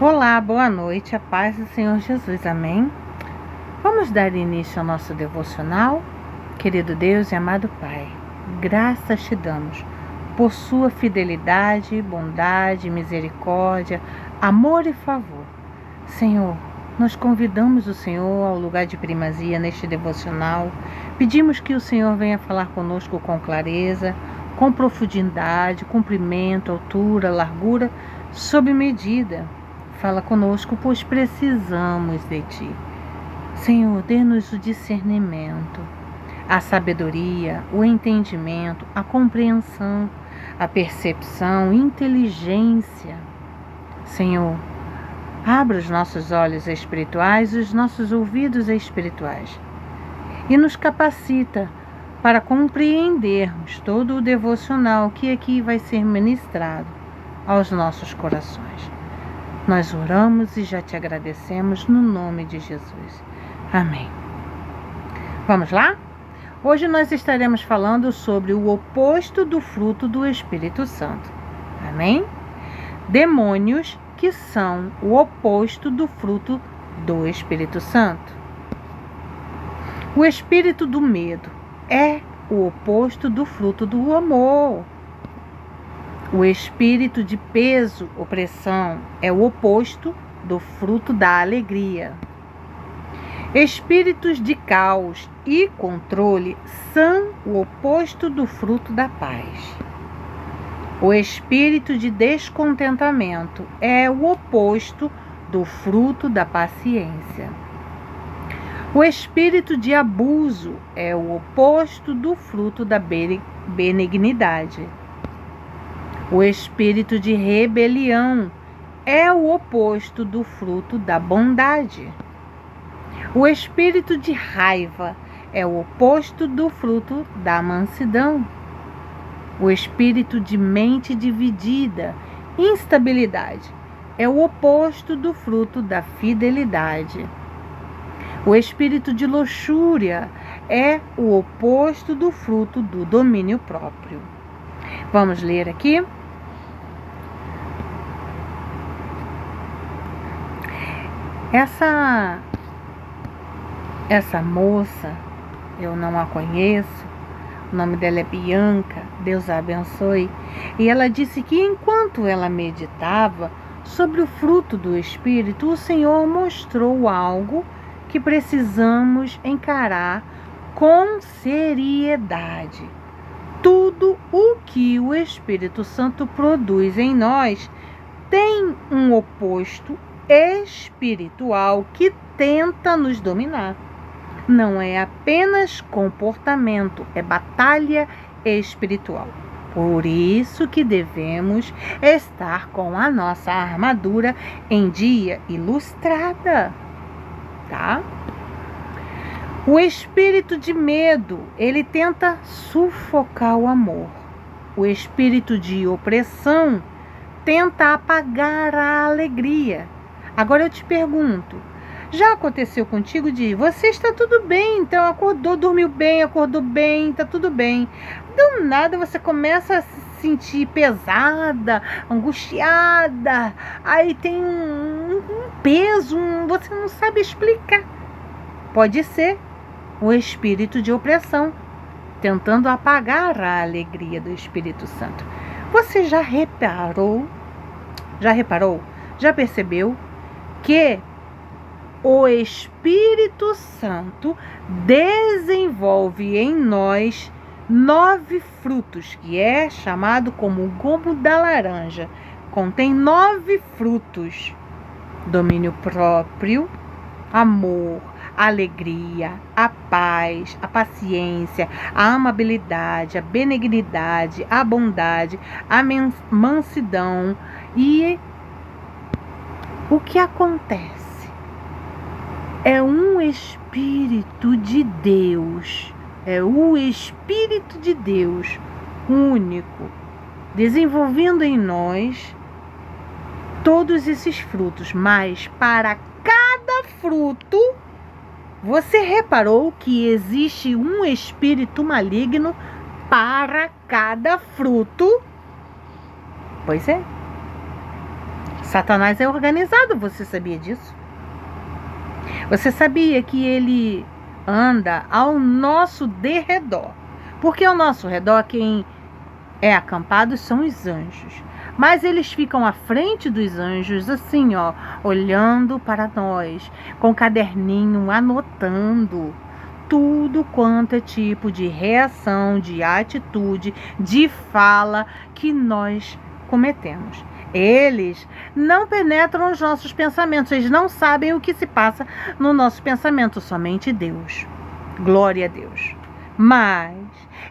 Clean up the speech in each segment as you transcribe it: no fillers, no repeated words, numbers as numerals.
Olá, boa noite, a paz do Senhor Jesus, amém? Vamos dar início ao nosso devocional? Querido Deus e amado Pai, graças te damos por sua fidelidade, bondade, misericórdia, amor e favor. Senhor, nós convidamos o Senhor ao lugar de primazia neste devocional. Pedimos que o Senhor venha falar conosco com clareza, com profundidade, comprimento, altura, largura, sob medida. Fala conosco, pois precisamos de Ti. Senhor, dê-nos o discernimento, a sabedoria, o entendimento, a compreensão, a percepção, inteligência. Senhor, abra os nossos olhos espirituais e os nossos ouvidos espirituais e nos capacita para compreendermos todo o devocional que aqui vai ser ministrado aos nossos corações. Nós oramos e já te agradecemos no nome de Jesus. Amém. Vamos lá? Hoje nós estaremos falando sobre o oposto do fruto do Espírito Santo. Amém? Demônios que são o oposto do fruto do Espírito Santo. O espírito do medo é o oposto do fruto do amor. O espírito de peso, opressão, é o oposto do fruto da alegria. Espíritos de caos e controle são o oposto do fruto da paz. O espírito de descontentamento é o oposto do fruto da paciência. O espírito de abuso é o oposto do fruto da benignidade. O espírito de rebelião é o oposto do fruto da bondade. O espírito de raiva é o oposto do fruto da mansidão. O espírito de mente dividida, instabilidade, é o oposto do fruto da fidelidade. O espírito de luxúria é o oposto do fruto do domínio próprio. Vamos ler aqui. Essa moça, eu não a conheço, o nome dela é Bianca, Deus a abençoe, e ela disse que enquanto ela meditava sobre o fruto do Espírito, o Senhor mostrou algo que precisamos encarar com seriedade. Tudo o que o Espírito Santo produz em nós tem um oposto espiritual que tenta nos dominar. Não é apenas comportamento, é batalha espiritual. Por isso que devemos estar com a nossa armadura em dia ilustrada, tá? O espírito de medo, ele tenta sufocar o amor. O espírito de opressão tenta apagar a alegria. Agora eu te pergunto, já aconteceu contigo de você está tudo bem, então acordou, dormiu bem, acordou bem, está tudo bem. Do nada você começa a se sentir pesada, angustiada, aí tem um peso, você não sabe explicar. Pode ser o espírito de opressão, tentando apagar a alegria do Espírito Santo. Você já reparou? Já percebeu que o Espírito Santo desenvolve em nós 9 frutos, que é chamado como o gomo da laranja. Contém 9 frutos: domínio próprio, amor, alegria, a paz, a paciência, a amabilidade, a benignidade, a bondade, a mansidão. E o que acontece? É um Espírito de Deus, é o Espírito de Deus único, desenvolvendo em nós todos esses frutos, mas para cada fruto, você reparou que existe um espírito maligno para cada fruto? Pois é. Satanás é organizado, você sabia disso? Você sabia que ele anda ao nosso derredor? Porque ao nosso redor quem é acampado são os anjos. Mas eles ficam à frente dos anjos, assim, ó, olhando para nós, com caderninho, anotando tudo quanto é tipo de reação, de atitude, de fala que nós cometemos. Eles não penetram os nossos pensamentos, eles não sabem o que se passa no nosso pensamento, somente Deus. Glória a Deus. Mas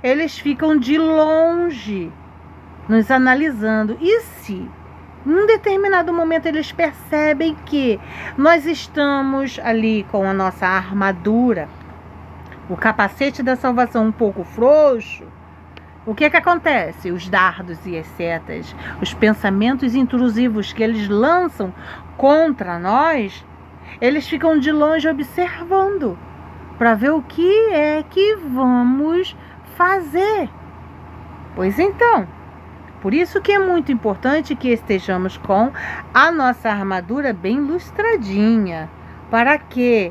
eles ficam de longe, nos analisando. E se, num determinado momento, eles percebem que nós estamos ali com a nossa armadura, o capacete da salvação um pouco frouxo, o que acontece? Os dardos e as setas, os pensamentos intrusivos que eles lançam contra nós, eles ficam de longe observando para ver o que é que vamos fazer. Pois então, por isso que é muito importante que estejamos com a nossa armadura bem lustradinha, para que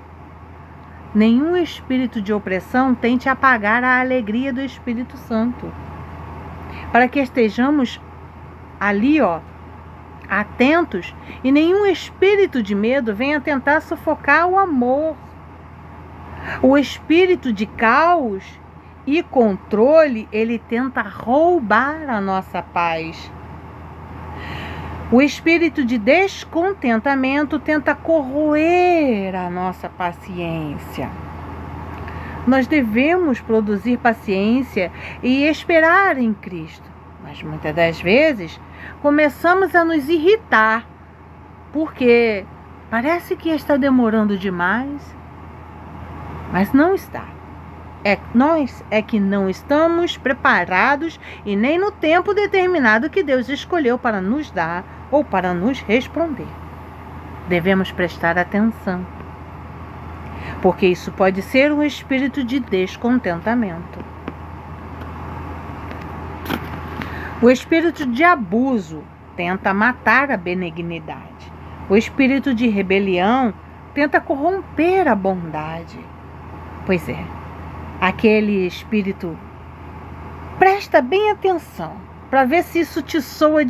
nenhum espírito de opressão tente apagar a alegria do Espírito Santo. Para que estejamos ali, ó, atentos, e nenhum espírito de medo venha tentar sufocar o amor. O espírito de caos e controle, ele tenta roubar a nossa paz. O espírito de descontentamento tenta corroer a nossa paciência. Nós devemos produzir paciência e esperar em Cristo. Mas muitas das vezes começamos a nos irritar, porque parece que está demorando demais, mas não está. Nós é que não estamos preparados e nem no tempo determinado que Deus escolheu para nos dar ou para nos responder. Devemos prestar atenção, porque isso pode ser um espírito de descontentamento. O espírito de abuso tenta matar a benignidade. O espírito de rebelião tenta corromper a bondade. Pois é, aquele espírito, presta bem atenção para ver se isso te soa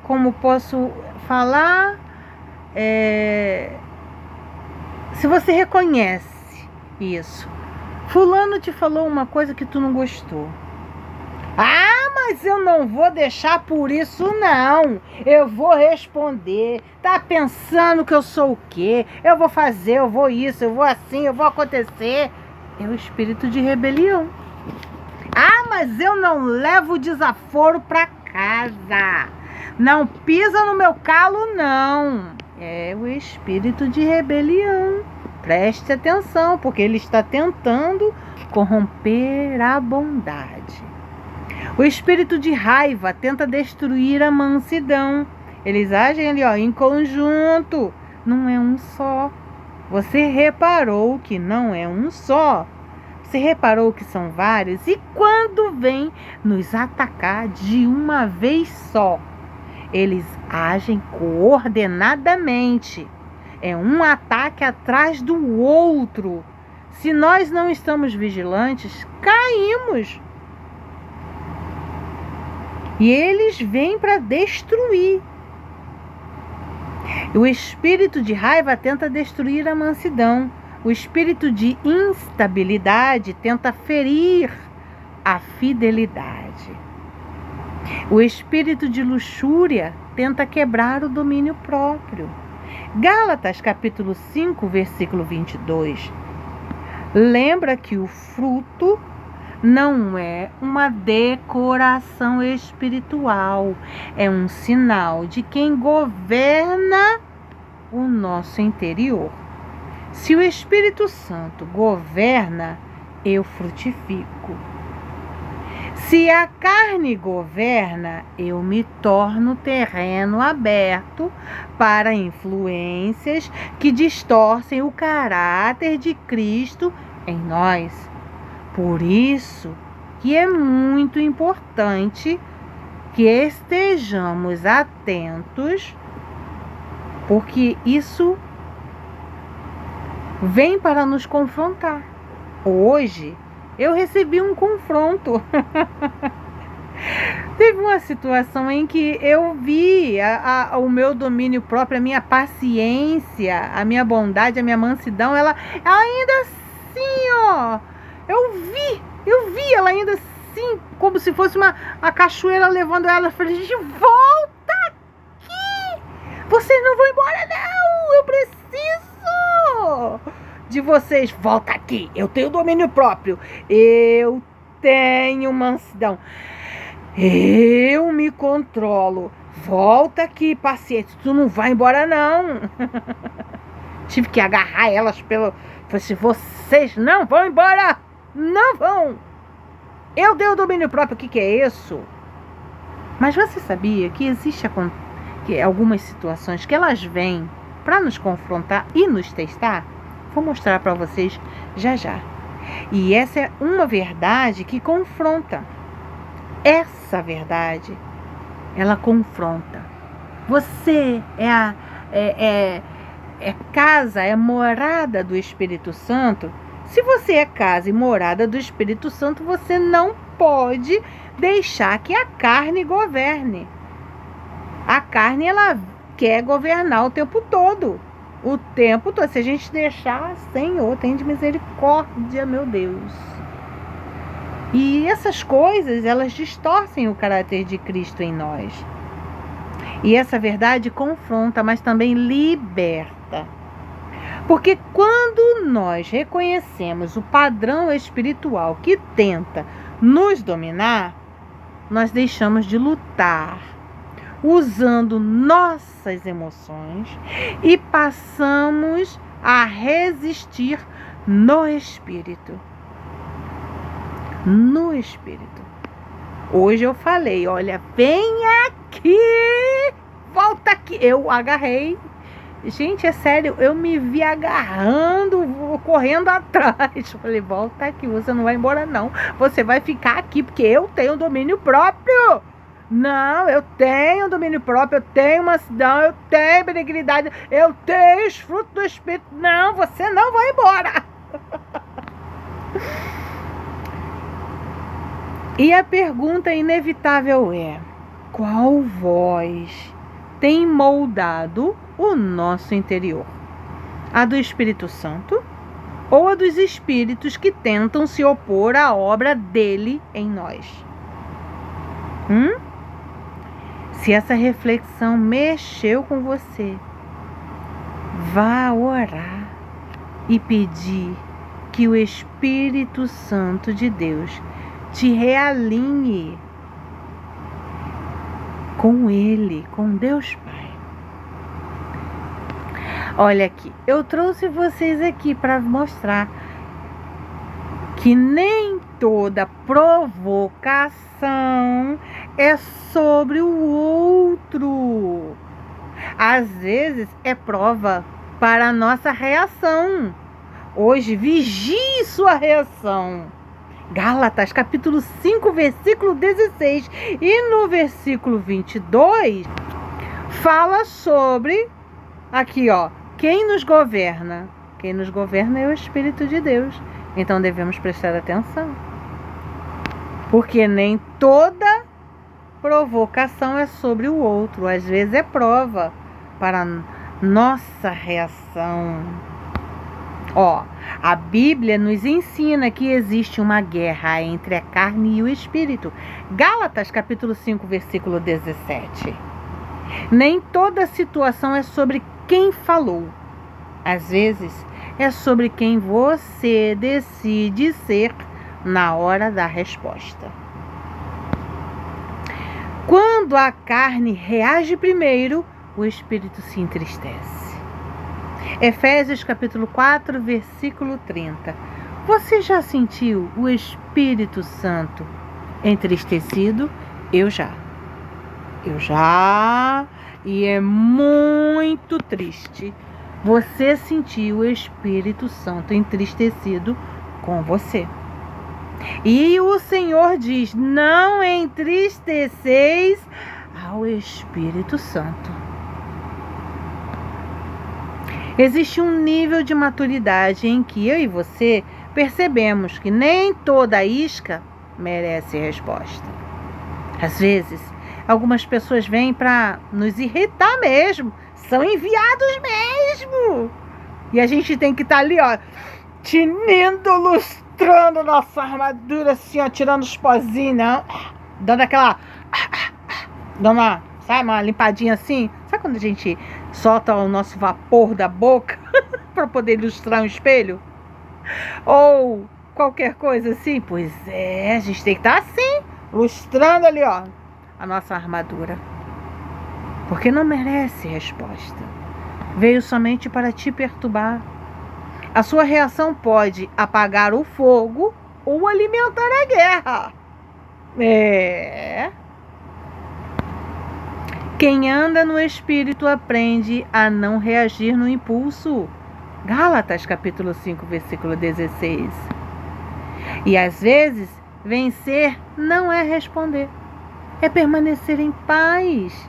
como posso falar, se você reconhece isso. Fulano te falou uma coisa que tu não gostou. Ah, mas eu não vou deixar por isso não. Eu vou responder. Tá pensando que eu sou o quê? Eu vou fazer, eu vou isso, eu vou assim, eu vou acontecer. É o espírito de rebelião. Ah, mas eu não levo desaforo para casa. Não pisa no meu calo, não. É o espírito de rebelião. Preste atenção, porque ele está tentando corromper a bondade. O espírito de raiva tenta destruir a mansidão. Eles agem ali, ó, em conjunto. Não é um só. Você reparou que não é um só? Você reparou que são vários? E quando vem nos atacar de uma vez só, eles agem coordenadamente. É um ataque atrás do outro. Se nós não estamos vigilantes, caímos. E eles vêm para destruir. O espírito de raiva tenta destruir a mansidão. O espírito de instabilidade tenta ferir a fidelidade. O espírito de luxúria tenta quebrar o domínio próprio. Gálatas capítulo 5, versículo 22. Lembra que o fruto não é uma decoração espiritual, é um sinal de quem governa o nosso interior. Se o Espírito Santo governa, eu frutifico. Se a carne governa, eu me torno terreno aberto para influências que distorcem o caráter de Cristo em nós. Por isso que é muito importante que estejamos atentos, porque isso vem para nos confrontar. Hoje eu recebi um confronto. Teve uma situação em que eu vi o meu domínio próprio, a minha paciência, a minha bondade, a minha mansidão, ela ainda assim, ó, eu vi ela ainda assim, como se fosse a cachoeira levando ela. Eu falei, gente, volta aqui! Vocês não vão embora, não! Eu preciso de vocês. Volta aqui! Eu tenho domínio próprio. Eu tenho mansidão. Eu me controlo. Volta aqui, paciente. Tu não vai embora, não. Tive que agarrar elas pelo... Falei assim, vocês não vão embora. Não vão. Eu dei o domínio próprio. O que é isso? Mas você sabia que existe algumas situações que elas vêm para nos confrontar e nos testar? Vou mostrar para vocês já já. E essa é uma verdade que confronta. Essa verdade, ela confronta. Você é casa, é morada do Espírito Santo. Se você é casa e morada do Espírito Santo, você não pode deixar que a carne governe. A carne, ela quer governar o tempo todo. O tempo todo. Se a gente deixar, Senhor, tem de misericórdia, meu Deus. E essas coisas, elas distorcem o caráter de Cristo em nós. E essa verdade confronta, mas também liberta. Porque quando nós reconhecemos o padrão espiritual que tenta nos dominar, nós deixamos de lutar, usando nossas emoções, e passamos a resistir no Espírito. No Espírito. Hoje eu falei, olha, vem aqui, volta aqui. Eu agarrei. Gente, é sério, eu me vi agarrando, correndo atrás. Falei, volta aqui, você não vai embora não. Você vai ficar aqui, porque eu tenho domínio próprio. Não, eu tenho domínio próprio, eu tenho mansidão, eu tenho benignidade, eu tenho os frutos do Espírito. Não, você não vai embora. E a pergunta inevitável é: qual voz tem moldado o nosso interior? A do Espírito Santo ou a dos espíritos que tentam se opor à obra dele em nós? Se essa reflexão mexeu com você, vá orar e pedir que o Espírito Santo de Deus te realinhe com Ele, com Deus Pai. Olha aqui, eu trouxe vocês aqui para mostrar que nem toda provocação é sobre o outro. Às vezes é prova para a nossa reação. Hoje, vigie sua reação. Gálatas, capítulo 5, versículo 16. E no versículo 22, fala sobre, aqui ó, quem nos governa. Quem nos governa é o Espírito de Deus. Então devemos prestar atenção. Porque nem toda provocação é sobre o outro. Às vezes é prova para nossa reação. Ó, a Bíblia nos ensina que existe uma guerra entre a carne e o espírito. Gálatas, capítulo 5, versículo 17. Nem toda situação é sobre quem falou. Às vezes, é sobre quem você decide ser na hora da resposta. Quando a carne reage primeiro, o espírito se entristece. Efésios capítulo 4, versículo 30. Você já sentiu o Espírito Santo entristecido? Eu já. E é muito triste você sentir o Espírito Santo entristecido com você. E o Senhor diz: não entristeceis ao Espírito Santo. Existe um nível de maturidade em que eu e você percebemos que nem toda isca merece resposta. Às vezes, algumas pessoas vêm para nos irritar mesmo, são enviados mesmo. E a gente tem que estar ali, ó, tinindo, lustrando nossa armadura, assim, ó, tirando os pozinhos, não? Dando aquela... Dando uma, sabe, uma limpadinha assim. Sabe quando a gente solta o nosso vapor da boca para poder ilustrar um espelho? Ou qualquer coisa assim? Pois é, a gente tem que estar assim, lustrando ali, ó, a nossa armadura. Porque não merece resposta. Veio somente para te perturbar. A sua reação pode apagar o fogo ou alimentar a guerra. Quem anda no Espírito aprende a não reagir no impulso. Gálatas capítulo 5, versículo 16. E às vezes, vencer não é responder, é permanecer em paz.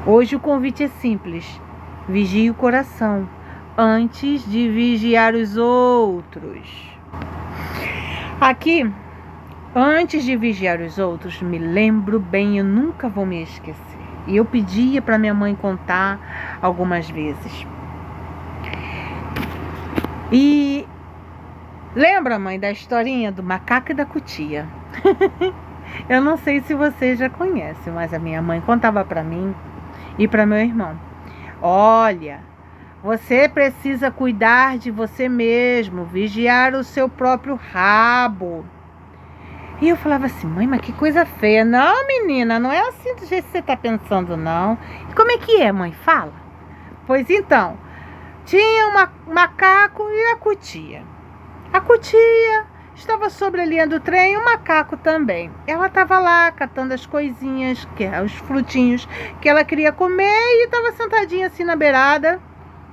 Hoje o convite é simples: vigie o coração antes de vigiar os outros. Aqui, antes de vigiar os outros, me lembro bem, eu nunca vou me esquecer. E eu pedia para minha mãe contar algumas vezes. E lembra, mãe, da historinha do macaco e da cutia? Eu não sei se você já conhece, mas a minha mãe contava para mim e para meu irmão. Olha, você precisa cuidar de você mesmo, vigiar o seu próprio rabo. E eu falava assim: mãe, mas que coisa feia. Não, menina, não é assim do jeito que você está pensando, não. E como é que é, mãe? Fala. Pois então, tinha um macaco e a cutia. A cutia estava sobre a linha do trem, o macaco também. Ela estava lá catando as coisinhas, os frutinhos que ela queria comer, e estava sentadinha assim na beirada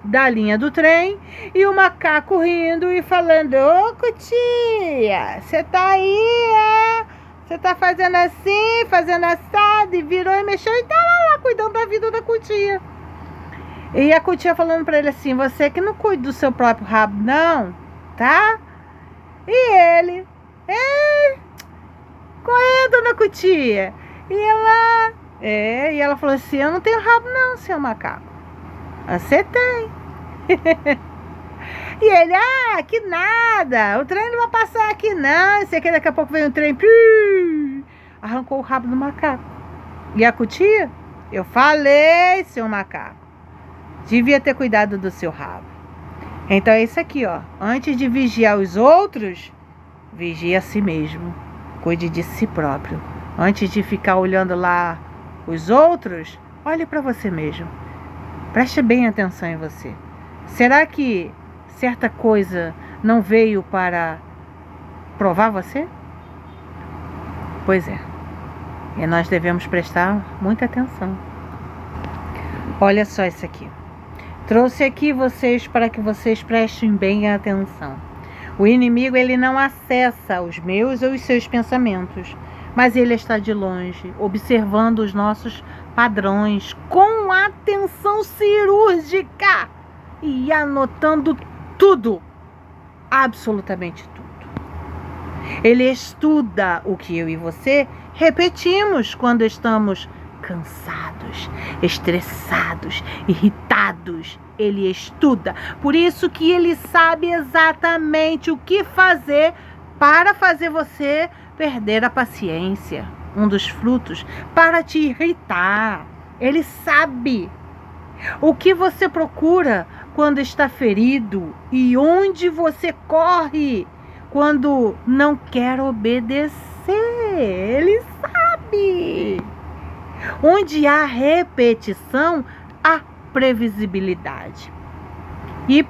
da linha do trem, e o macaco rindo e falando: ô cutia, você tá aí, é? Você tá fazendo assim, fazendo assado, e virou e mexeu e tá lá cuidando da vida da cutia. E a cutia falando para ele assim: você que não cuida do seu próprio rabo não, tá? E ele: qual é, dona cutia? E ela falou assim: eu não tenho rabo não, seu macaco. Você tem. E ele: que nada, o trem não vai passar aqui não. Sei que daqui a pouco vem um trem, arrancou o rabo do macaco. E a cutia: eu falei, seu macaco, devia ter cuidado do seu rabo. Então é isso aqui, ó. Antes de vigiar os outros, vigie a si mesmo. Cuide de si próprio. Antes de ficar olhando lá os outros, olhe para você mesmo. Preste bem atenção em você. Será que certa coisa não veio para provar você? Pois é. E nós devemos prestar muita atenção. Olha só isso aqui. Trouxe aqui vocês para que vocês prestem bem atenção. O inimigo, ele não acessa os meus ou os seus pensamentos, mas ele está de longe, observando os nossos padrões com atenção cirúrgica e anotando tudo, absolutamente tudo. Ele estuda o que eu e você repetimos quando estamos cansados, estressados, irritados. Ele estuda. Por isso que ele sabe exatamente o que fazer para fazer você perder a paciência. Um dos frutos para te irritar. Ele sabe o que você procura quando está ferido e onde você corre quando não quer obedecer. Ele sabe. Onde há repetição, há previsibilidade. E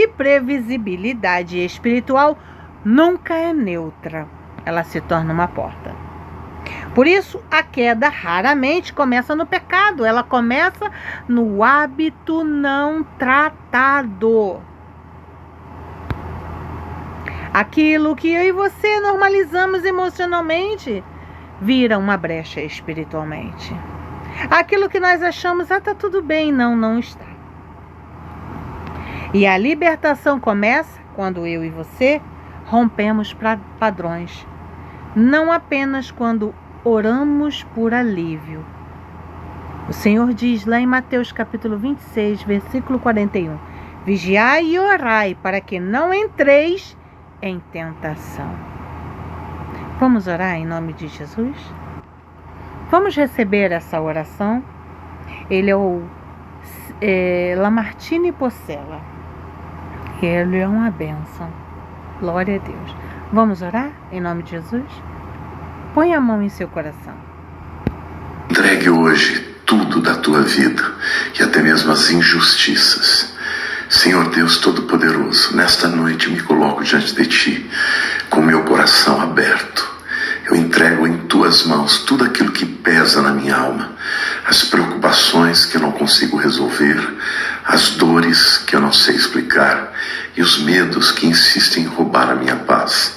previsibilidade espiritual nunca é neutra. Ela se torna uma porta. Por isso, a queda raramente começa no pecado. Ela começa no hábito não tratado. Aquilo que eu e você normalizamos emocionalmente vira uma brecha espiritualmente. Aquilo que nós achamos, tá tudo bem, não está. E a libertação começa quando eu e você rompemos padrões. Não apenas quando oramos por alívio. O Senhor diz lá em Mateus capítulo 26, versículo 41. Vigiai e orai para que não entreis em tentação. Vamos orar em nome de Jesus? Vamos receber essa oração. Ele é o Lamartine Pocella. Ele é uma bênção. Glória a Deus. Vamos orar em nome de Jesus? Põe a mão em seu coração. Entregue hoje tudo da tua vida e até mesmo as injustiças. Senhor Deus Todo-Poderoso, nesta noite me coloco diante de Ti com meu coração aberto. Eu entrego em Tuas mãos tudo aquilo que pesa na minha alma, as preocupações que eu não consigo resolver, as dores que eu não sei explicar e os medos que insistem em roubar a minha paz.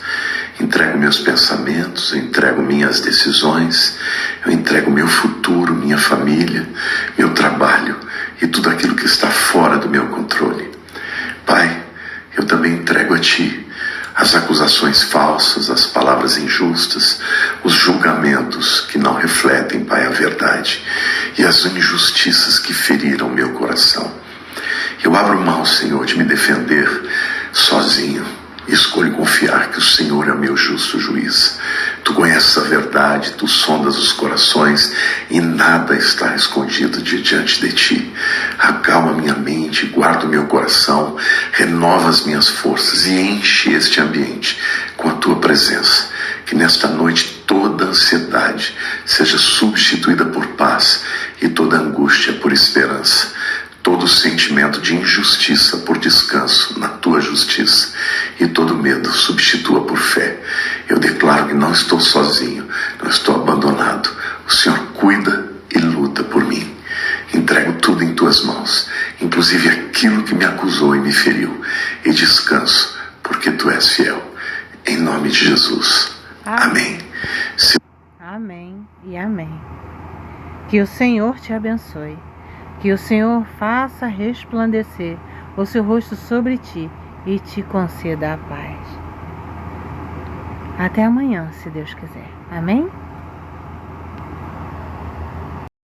Entrego meus pensamentos, eu entrego minhas decisões, eu entrego meu futuro, minha família, meu trabalho e tudo aquilo que está fora do meu controle. Pai, eu também entrego a Ti as acusações falsas, as palavras injustas, os julgamentos que não refletem, Pai, a verdade e as injustiças que feriram meu coração. Eu abro mão, Senhor, de me defender sozinho. Escolho confiar que o Senhor é o meu justo juiz. Tu conheces a verdade, tu sondas os corações e nada está escondido diante de ti. Acalma minha mente, guarda o meu coração, renova as minhas forças e enche este ambiente com a tua presença. Que nesta noite toda ansiedade seja substituída por paz e toda angústia por esperança. Todo sentimento de injustiça por descanso na tua justiça e todo medo substitua por fé. Eu declaro que não estou sozinho, não estou abandonado. O Senhor cuida e luta por mim. Entrego tudo em tuas mãos, inclusive aquilo que me acusou e me feriu, e descanso, porque tu és fiel. Em nome de Jesus. Amém. Amém e amém. Que o Senhor te abençoe. Que o Senhor faça resplandecer o seu rosto sobre ti e te conceda a paz. Até amanhã, se Deus quiser. Amém?